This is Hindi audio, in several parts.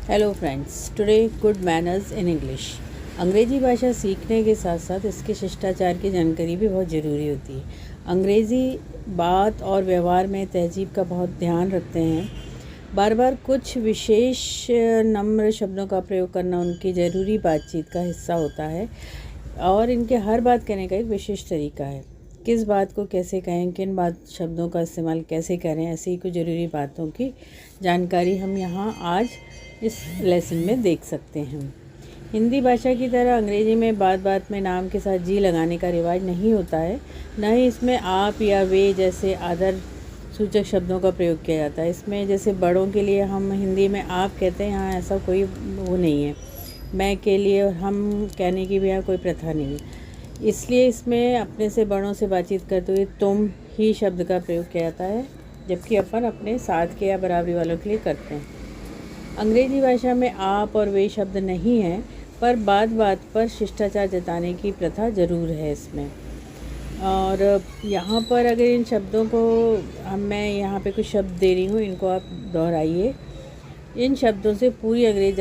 Hello friends, today good manners in English. अंग्रेज़ी भाषा सीखने के साथ साथ इसके शिष्टाचार की जानकारी भी बहुत ज़रूरी होती है। अंग्रेज़ी बात और व्यवहार में तहजीब का बहुत ध्यान रखते हैं। बार बार कुछ विशेष नम्र शब्दों का प्रयोग करना उनकी ज़रूरी बातचीत का हिस्सा होता है और इनके हर बात कहने का एक विशेष तरीका है। किस बात को कैसे कहें, किन बात शब्दों का इस्तेमाल कैसे करें, ऐसी ही कुछ ज़रूरी बातों की जानकारी हम यहाँ आज इस लेसन में देख सकते हैं। हिंदी भाषा की तरह अंग्रेज़ी में बात बात में नाम के साथ जी लगाने का रिवाज नहीं होता है, न ही इसमें आप या वे जैसे आदर सूचक शब्दों का प्रयोग किया जाता है। इसमें जैसे बड़ों के लिए हम हिंदी में आप कहते हैं, यहाँ ऐसा कोई वो नहीं है। मैं के लिए और हम कहने की भी यहाँ कोई प्रथा नहीं है, इसलिए इसमें अपने से बड़ों से बातचीत करते हुए तुम ही शब्द का प्रयोग किया जाता है, जबकि अपन अपने साथ के या बराबरी वालों के लिए करते हैं। अंग्रेज़ी भाषा में आप और वे शब्द नहीं हैं, पर बात बात पर शिष्टाचार जताने की प्रथा ज़रूर है इसमें। और यहाँ पर अगर इन शब्दों को मैं यहाँ पे कुछ शब्द दे रही हूँ, इनको आप दोहराइए। इन शब्दों से पूरी अंग्रेज़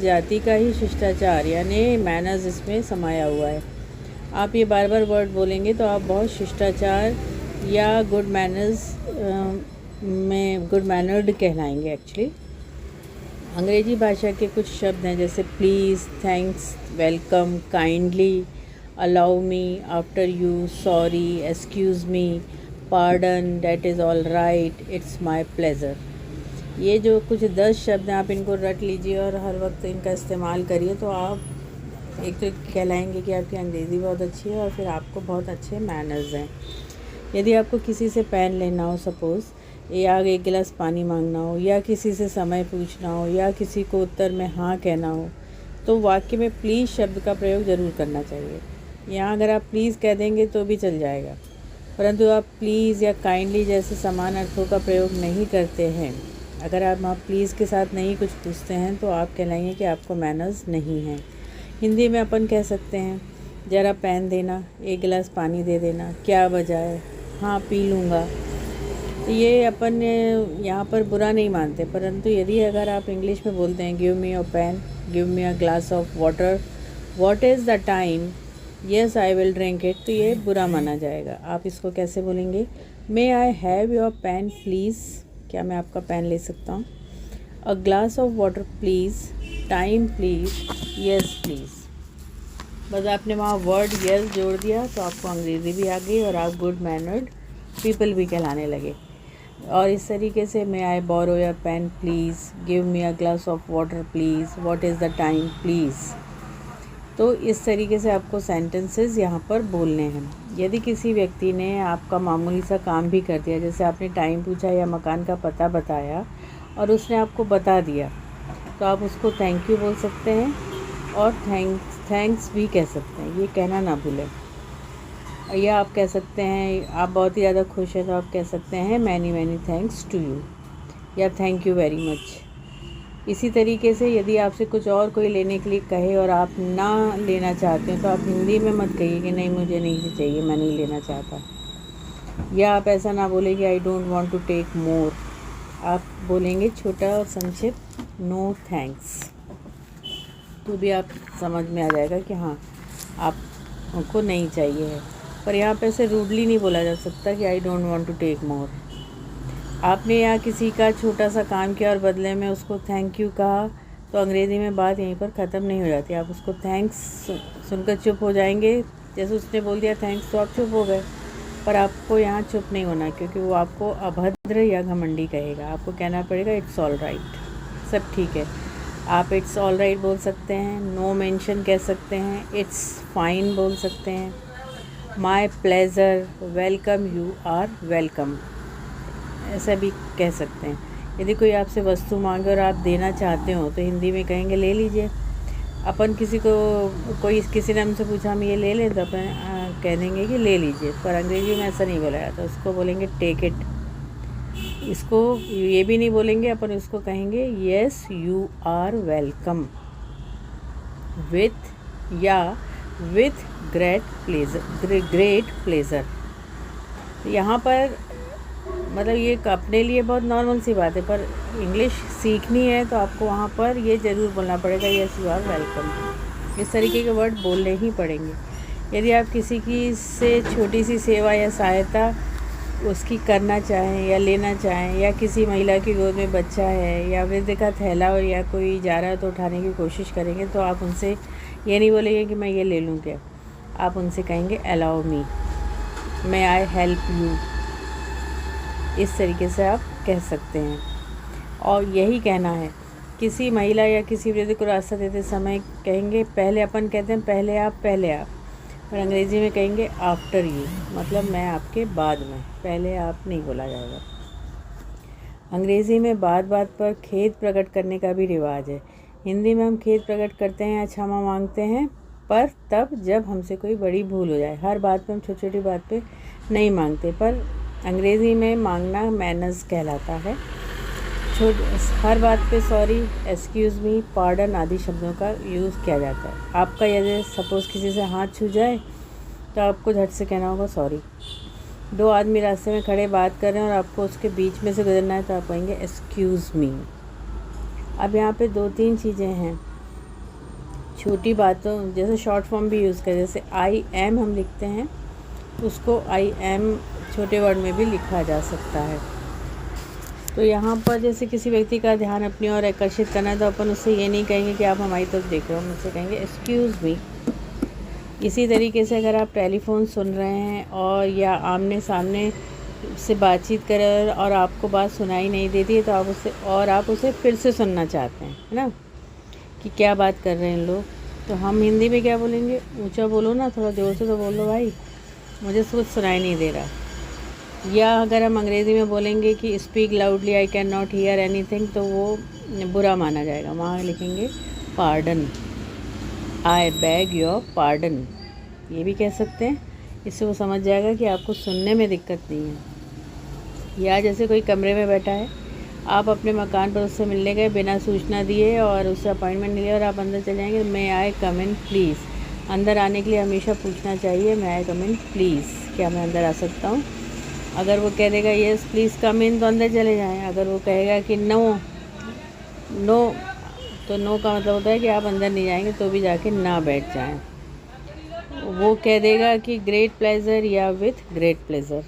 जाति का ही शिष्टाचार यानी मैनर्स इसमें समाया हुआ है। आप ये बार बार वर्ड बोलेंगे तो आप बहुत शिष्टाचार या गुड मैनर्स में गुड मैनर्ड कहलाएंगे। एक्चुअली अंग्रेज़ी भाषा के कुछ शब्द हैं जैसे please, thanks, welcome, kindly, allow me, after you, sorry, excuse me, pardon, that is all right, it's my pleasure. ये जो कुछ 10 शब्द हैं, आप इनको रट लीजिए और हर वक्त इनका इस्तेमाल करिए तो आप एक तो कहलाएंगे कि आपकी अंग्रेज़ी बहुत अच्छी है और फिर आपको बहुत अच्छे मैनर्स हैं। यदि आपको किसी से पेन लेना हो, सपोज़, या एक गिलास पानी मांगना हो, या किसी से समय पूछना हो, या किसी को उत्तर में हाँ कहना हो, तो वाक्य में प्लीज़ शब्द का प्रयोग ज़रूर करना चाहिए। यहाँ अगर आप प्लीज़ कह देंगे तो भी चल जाएगा, परंतु आप प्लीज़ या काइंडली जैसे समान अर्थों का प्रयोग नहीं करते हैं। अगर आप वहाँ प्लीज़ के साथ नहीं कुछ पूछते हैं तो आप कहलाएंगे कि आपको मैनर्स नहीं हैं। हिंदी में अपन कह सकते हैं, ज़रा पेन देना, एक गिलास पानी दे देना, क्या वजह है, हाँ पी लूँगा। ये अपन यहाँ पर बुरा नहीं मानते, परंतु यदि अगर आप इंग्लिश में बोलते हैं give me your pen, give me a glass of water, what is the time, yes I will drink it, तो ये बुरा माना जाएगा। आप इसको कैसे बोलेंगे, may I have your pen please, क्या मैं आपका पेन ले सकता हूँ, a glass of water please, time please, yes please. बस आपने वहाँ वर्ड येस जोड़ दिया तो आपको अंग्रेज़ी भी आ गई और आप गुड मैनर्ड पीपल भी कहलाने लगे। और इस तरीके से may I borrow your pen please, give me a glass of water please, what is the time please. तो इस तरीके से आपको सेंटेंसेस यहाँ पर बोलने हैं। यदि किसी व्यक्ति ने आपका मामूली सा काम भी कर दिया, जैसे आपने टाइम पूछा या मकान का पता बताया और उसने आपको बता दिया, तो आप उसको थैंक यू बोल सकते हैं और थैंक्स भी कह सकते हैं, ये कहना ना भूलें। या आप कह सकते हैं, आप बहुत ही ज़्यादा खुश हैं तो आप कह सकते हैं many many thanks to you या थैंक यू वेरी मच। इसी तरीके से यदि आपसे कुछ और कोई लेने के लिए कहे और आप ना लेना चाहते हैं तो आप हिंदी में मत कहिए कि नहीं मुझे नहीं चाहिए, मैं नहीं लेना चाहता। या आप ऐसा ना बोले कि I don't want to take more, आप बोलेंगे छोटा और संक्षिप्त नो थैंक्स, तो भी आप समझ में आ जाएगा कि हाँ आपको नहीं चाहिए है। पर यहाँ पे ऐसे रूडली नहीं बोला जा सकता कि I don't want to take more. आपने यहाँ किसी का छोटा सा काम किया और बदले में उसको थैंक यू कहा, तो अंग्रेज़ी में बात यहीं पर ख़त्म नहीं हो जाती। आप उसको थैंक्स सुनकर चुप हो जाएंगे, जैसे उसने बोल दिया थैंक्स तो आप चुप हो गए, पर आपको यहाँ चुप नहीं होना, क्योंकि वो आपको अभद्र या घमंडी कहेगा। आपको कहना पड़ेगा इट्स ऑल राइट, सब ठीक है। आप इट्स ऑल राइट बोल सकते हैं, नो मेंशन कह सकते हैं, इट्स फाइन बोल सकते हैं, my pleasure, welcome, you are welcome, ऐसा भी कह सकते हैं। यदि कोई आपसे वस्तु मांगे और आप देना चाहते हो तो हिंदी में कहेंगे ले लीजिए। अपन किसी ने हमसे पूछा हम ये ले लें तो अपन कह देंगे कि ले लीजिए, पर अंग्रेज़ी में ऐसा नहीं बोला जाता, उसको बोलेंगे टेक इट। इसको ये भी नहीं बोलेंगे, अपन उसको कहेंगे yes you are welcome with या विथ ग्रेट प्लेज़र। यहाँ पर मतलब ये अपने लिए बहुत नॉर्मल सी बात है, पर इंग्लिश सीखनी है तो आपको वहाँ पर ये ज़रूर बोलना पड़ेगा, यस यू आर वेलकम। इस तरीके के वर्ड बोलने ही पड़ेंगे। यदि आप किसी की से छोटी सी सेवा या सहायता उसकी करना चाहें या लेना चाहें, या किसी महिला की गोद में बच्चा है या वृद्ध का थैला और या कोई जा रहा है तो उठाने की कोशिश करेंगे, तो आप उनसे ये नहीं बोलेंगे कि मैं ये ले लूँ क्या, आप उनसे कहेंगे allow me, may I help you. इस तरीके से आप कह सकते हैं। और यही कहना है, किसी महिला या किसी वृद्ध को रास्ता देते समय कहेंगे, पहले अपन कहते हैं पहले आप, और अंग्रेज़ी में कहेंगे आफ्टर यू, मतलब मैं आपके बाद में, पहले आप नहीं बोला जाएगा। अंग्रेज़ी में बात बात पर खेद प्रकट करने का भी रिवाज है। हिंदी में हम खेद प्रकट करते हैं या क्षमा मांगते हैं, पर तब जब हमसे कोई बड़ी भूल हो जाए। हर बात पे हम छोटी छोटी बात पे नहीं मांगते, पर अंग्रेज़ी में मांगना मैनर्स कहलाता है। हर बात पे सॉरी, एक्सक्यूज़ मी, पार्डन आदि शब्दों का यूज़ किया जाता है। आपका यदि सपोज़ किसी से हाथ छू जाए तो आपको झट से कहना होगा सॉरी। दो आदमी रास्ते में खड़े बात कर रहे हैं और आपको उसके बीच में से गुजरना है तो आप कहेंगे एक्सक्यूज़ मी। अब यहाँ पे 2-3 चीज़ें हैं छोटी बातों, जैसे शॉर्ट फॉर्म भी यूज़ करें, जैसे आई एम हम लिखते हैं, उसको आई एम छोटे वर्ड में भी लिखा जा सकता है। तो यहाँ पर जैसे किसी व्यक्ति का ध्यान अपनी ओर आकर्षित करना है तो अपन उससे ये नहीं कहेंगे कि आप हमारी तरफ देख रहे हो, हम उससे कहेंगे एक्सक्यूज़ मी। इसी तरीके से अगर आप टेलीफोन सुन रहे हैं और या आमने सामने से बातचीत करें और आपको बात सुनाई नहीं देती है तो आप उसे फिर से सुनना चाहते हैं, है ना, कि क्या बात कर रहे हैं लोग, तो हम हिंदी में क्या बोलेंगे, ऊंचा बोलो ना, थोड़ा ज़ोर से तो बोलो भाई, मुझे कुछ सुनाई नहीं दे रहा। या अगर हम अंग्रेज़ी में बोलेंगे कि speak loudly, I can not hear anything, तो वो बुरा माना जाएगा। वहाँ लिखेंगे pardon, I bag your pardon, ये भी कह सकते हैं। इससे वो समझ जाएगा कि आपको सुनने में दिक्कत नहीं है। या जैसे कोई कमरे में बैठा है, आप अपने मकान पर उससे मिलने गए बिना सूचना दिए और उससे अपॉइंटमेंट नहीं लिया और आप अंदर चले जाएंगे, मे आई कम इन प्लीज़। अंदर आने के लिए हमेशा पूछना चाहिए मे आई कम इन प्लीज़, क्या मैं अंदर आ सकता हूँ। अगर वो कह देगा येस प्लीज़ कम इन तो अंदर चले जाएं। अगर वो कहेगा कि नो तो नो का मतलब होता है कि आप अंदर नहीं जाएंगे, तो भी जाके ना बैठ जाएं। वो कह देगा कि ग्रेट प्लेजर या विथ ग्रेट प्लेजर।